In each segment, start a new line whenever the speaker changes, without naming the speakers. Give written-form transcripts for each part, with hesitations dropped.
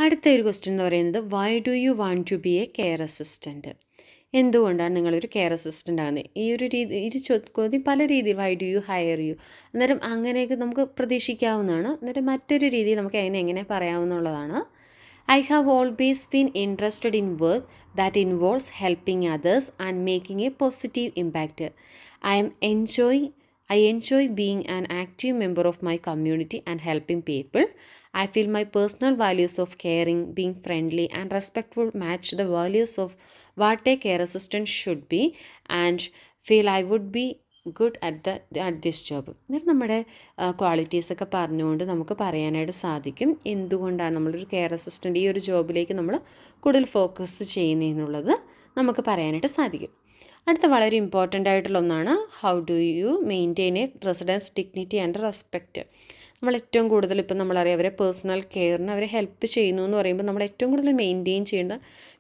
അടുത്ത ഒരു ക്വസ്റ്റ്യൻ എന്ന് പറയുന്നത് why do you want to be a care assistant? എന്തുകൊണ്ടാണ് നിങ്ങളൊരു കെയർ അസിസ്റ്റൻ്റ് ആകുന്നത്? ഈ ഒരു രീതി ചോദ്യം പല രീതിയിൽ why do you hire you, അന്നേരം അങ്ങനെയൊക്കെ നമുക്ക് പ്രതീക്ഷിക്കാവുന്നതാണ്. അന്നേരം മറ്റൊരു രീതിയിൽ നമുക്ക് എങ്ങനെ പറയാവുന്നതാണ്. I have always been interested in work that involves helping others and making A positive impact. I enjoy being an active member of my community and helping people. I feel my personal values of caring, being friendly, and respectful match the values of what a care assistant should be, and feel I would be good at this job. അന്നേരം നമ്മുടെ ക്വാളിറ്റീസൊക്കെ പറഞ്ഞുകൊണ്ട് നമുക്ക് പറയാനായിട്ട് സാധിക്കും എന്തുകൊണ്ടാണ് നമ്മളൊരു care assistant ഈ ഒരു ജോബിലേക്ക് നമ്മൾ കൂടുതൽ ഫോക്കസ് ചെയ്യുന്നതെന്നുള്ളത് നമുക്ക് പറയാനായിട്ട് സാധിക്കും. അടുത്ത വളരെ ഇമ്പോർട്ടൻ്റ് ആയിട്ടുള്ള ഒന്നാണ് how do you maintain a residents dignity and respect. നമ്മൾ ഏറ്റവും കൂടുതൽ ഇപ്പം നമ്മളറിയാം അവരെ പേഴ്സണൽ കെയറിന് അവരെ ഹെൽപ്പ് ചെയ്യുന്നു എന്ന് പറയുമ്പോൾ നമ്മൾ ഏറ്റവും കൂടുതൽ മെയിൻറ്റെയിൻ ചെയ്യേണ്ട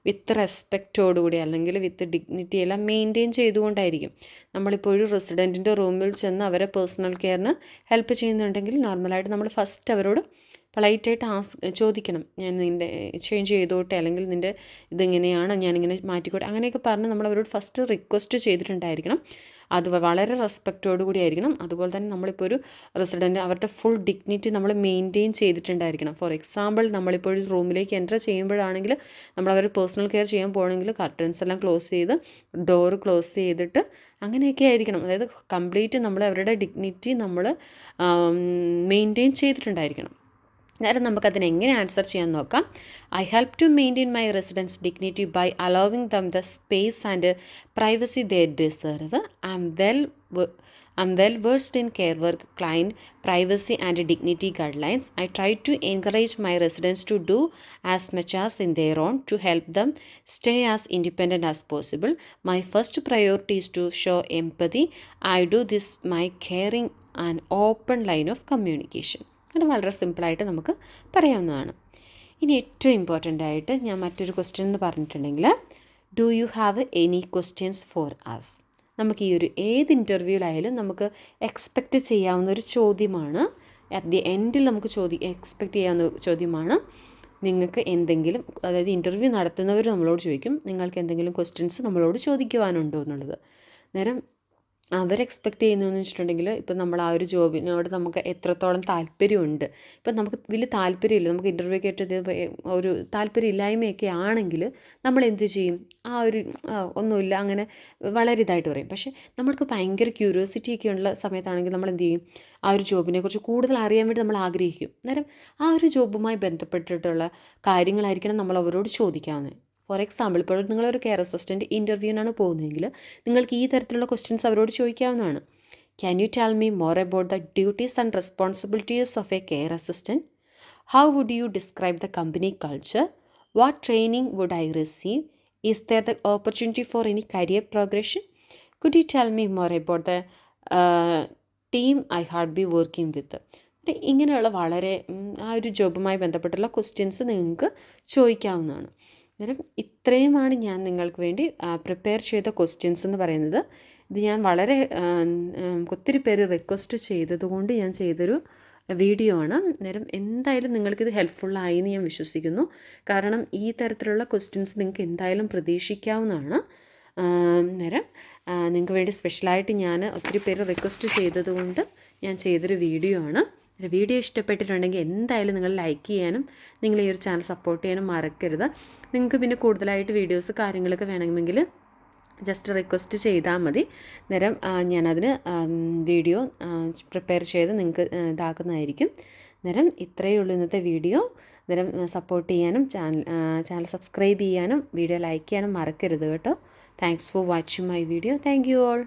വിത്ത് റെസ്പെക്റ്റോടുകൂടി അല്ലെങ്കിൽ വിത്ത് ഡിഗ്നിറ്റി എല്ലാം മെയിൻറ്റെയിൻ ചെയ്തുകൊണ്ടായിരിക്കും. നമ്മളിപ്പോൾ ഒരു റെസിഡൻറ്റിൻ്റെ റൂമിൽ ചെന്ന് അവരെ പേഴ്സണൽ കെയറിന് ഹെൽപ്പ് ചെയ്യുന്നുണ്ടെങ്കിൽ നോർമലായിട്ട് നമ്മൾ ഫസ്റ്റ് അവരോട് പൊളൈറ്റായിട്ട് ചോദിക്കണം, ഞാൻ നിൻ്റെ ചേഞ്ച് ചെയ്തോട്ടെ, അല്ലെങ്കിൽ നിൻ്റെ ഇതെങ്ങനെയാണ്, ഞാനിങ്ങനെ മാറ്റിക്കോട്ടെ, അങ്ങനെയൊക്കെ പറഞ്ഞ് നമ്മൾ അവരോട് ഫസ്റ്റ് റിക്വസ്റ്റ് ചെയ്തിട്ടുണ്ടായിരിക്കണം. അത് വളരെ റെസ്പെക്റ്റോടു കൂടി ആയിരിക്കണം. അതുപോലെ തന്നെ നമ്മളിപ്പോൾ ഒരു റെസിഡൻറ്റ് അവരുടെ ഫുൾ ഡിഗ്നിറ്റി നമ്മൾ മെയിൻറ്റെയിൻ ചെയ്തിട്ടുണ്ടായിരിക്കണം. ഫോർ എക്സാമ്പിൾ നമ്മളിപ്പോൾ ഒരു റൂമിലേക്ക് എൻ്റർ ചെയ്യുമ്പോഴാണെങ്കിൽ നമ്മളവർ പേഴ്സണൽ കെയർ ചെയ്യാൻ പോകണമെങ്കിൽ കർട്ടൻസ് എല്ലാം ക്ലോസ് ചെയ്ത് ഡോറ് ക്ലോസ് ചെയ്തിട്ട് അങ്ങനെയൊക്കെ ആയിരിക്കണം. അതായത് കംപ്ലീറ്റ് നമ്മൾ അവരുടെ ഡിഗ്നിറ്റി നമ്മൾ മെയിൻറ്റെയിൻ ചെയ്തിട്ടുണ്ടായിരിക്കണം. നേരം നമുക്കതിന് എങ്ങനെ ആൻസർ ചെയ്യാൻ നോക്കാം. I help to maintain my residents dignity by allowing them the space and privacy they deserve. I am well versed in care work, client privacy and dignity guidelines. I try to encourage my residents to do as much as in their own to help them stay as independent as possible. My first priority is to show empathy. I do this by caring an open line of communication. അത് വളരെ സിമ്പിളായിട്ട് നമുക്ക് പറയാവുന്നതാണ്. ഇനി ഏറ്റവും important ആയിട്ട് ഞാൻ മറ്റൊരു ക്വസ്റ്റ്യൻ എന്ന് പറഞ്ഞിട്ടുണ്ടെങ്കിൽ do you have any questions for us? നമുക്ക് ഈ ഒരു ഏത് ഇൻ്റർവ്യൂവിലായാലും നമുക്ക് എക്സ്പെക്റ്റ് ചെയ്യാവുന്ന ഒരു ചോദ്യമാണ്. അറ്റ് ദി എൻഡിൽ നമുക്ക് എക്സ്പെക്റ്റ് ചെയ്യാവുന്ന ചോദ്യമാണ്. നിങ്ങൾക്ക് എന്തെങ്കിലും, അതായത് ഇൻ്റർവ്യൂ നടത്തുന്നവർ നമ്മളോട് ചോദിക്കും നിങ്ങൾക്ക് എന്തെങ്കിലും ക്വസ്റ്റ്യൻസ് നമ്മളോട് ചോദിക്കുവാനുണ്ടോ എന്നുള്ളത്. നേരം അവർ എക്സ്പെക്റ്റ് ചെയ്യുന്നതെന്ന് വെച്ചിട്ടുണ്ടെങ്കിൽ ഇപ്പം നമ്മൾ ആ ഒരു ജോബിനോട് നമുക്ക് എത്രത്തോളം താല്പര്യമുണ്ട്. ഇപ്പം നമുക്ക് വലിയ താല്പര്യമില്ല, നമുക്ക് ഇൻ്റർവ്യൂ കേട്ടത് ഒരു താല്പര്യമില്ലായ്മയൊക്കെ ആണെങ്കിൽ നമ്മൾ എന്ത് ചെയ്യും? ഒന്നുമില്ല അങ്ങനെ വളരെ ഇതായിട്ട് പറയും. പക്ഷേ നമ്മൾക്ക് ഭയങ്കര ക്യൂരിയോസിറ്റി ഒക്കെ ഉള്ള സമയത്താണെങ്കിൽ നമ്മൾ എന്ത് ചെയ്യും? ആ ഒരു ജോബിനെക്കുറിച്ച് കൂടുതൽ അറിയാൻ വേണ്ടി നമ്മൾ ആഗ്രഹിക്കും. അന്നേരം ആ ഒരു ജോബുമായി ബന്ധപ്പെട്ടിട്ടുള്ള കാര്യങ്ങളായിരിക്കണം നമ്മൾ അവരോട് ചോദിക്കാവുന്നത്. ഫോർ എക്സാമ്പിൾ ഇപ്പോൾ നിങ്ങളൊരു കെയർ അസിസ്റ്റൻറ്റ് ഇൻ്റർവ്യൂവിനാണ് പോകുന്നതെങ്കിൽ നിങ്ങൾക്ക് ഈ തരത്തിലുള്ള ക്വസ്റ്റ്യൻസ് അവരോട് ചോദിക്കാവുന്നതാണ്. Can you tell me more about the duties and responsibilities of a care assistant? How would you describe the company culture? What training would I receive? Is there the opportunity for any career progression? Could you tell me more about the team I had be working with? ഇങ്ങനെയുള്ള വളരെ ആ ഒരു ജോബുമായി ബന്ധപ്പെട്ടുള്ള questions നിങ്ങൾക്ക് ചോദിക്കാവുന്നതാണ്. അന്നേരം ഇത്രയുമാണ് ഞാൻ നിങ്ങൾക്ക് വേണ്ടി പ്രിപ്പയർ ചെയ്ത ക്വസ്റ്റ്യൻസ് എന്ന് പറയുന്നത്. ഇത് ഞാൻ വളരെ ഒത്തിരി പേര് റിക്വസ്റ്റ് ചെയ്തതുകൊണ്ട് ഞാൻ ചെയ്തൊരു വീഡിയോ ആണ്. അന്നേരം എന്തായാലും നിങ്ങൾക്കിത് ഹെൽപ്ഫുള്ളായി എന്ന് ഞാൻ വിശ്വസിക്കുന്നു. കാരണം ഈ തരത്തിലുള്ള ക്വസ്റ്റ്യൻസ് നിങ്ങൾക്ക് എന്തായാലും പ്രതീക്ഷിക്കാവുന്നതാണ്. അന്നേരം നിങ്ങൾക്ക് വേണ്ടി സ്പെഷ്യലായിട്ട് ഞാൻ ഒത്തിരി പേര് റിക്വസ്റ്റ് ചെയ്തതുകൊണ്ട് ഞാൻ ചെയ്തൊരു വീഡിയോ ആണ്. വീഡിയോ ഇഷ്ടപ്പെട്ടിട്ടുണ്ടെങ്കിൽ എന്തായാലും നിങ്ങൾ ലൈക്ക് ചെയ്യാനും നിങ്ങൾ ഈ ഒരു ചാനൽ സപ്പോർട്ട് ചെയ്യാനും മറക്കരുത്. നിങ്ങൾക്ക് പിന്നെ കൂടുതലായിട്ട് വീഡിയോസ് കാര്യങ്ങളൊക്കെ വേണമെങ്കിൽ ജസ്റ്റ് റിക്വസ്റ്റ് ചെയ്താൽ മതി. നേരം ഞാനതിന് വീഡിയോ പ്രിപ്പയർ ചെയ്ത് നിങ്ങൾക്ക് ഇതാക്കുന്നതായിരിക്കും. നേരം ഇത്രയേ ഉള്ളൂ ഇന്നത്തെ വീഡിയോ. നേരം സപ്പോർട്ട് ചെയ്യാനും ചാനൽ സബ്സ്ക്രൈബ് ചെയ്യാനും വീഡിയോ ലൈക്ക് ചെയ്യാനും മറക്കരുത് കേട്ടോ. Thanks for watching my video. Thank you all.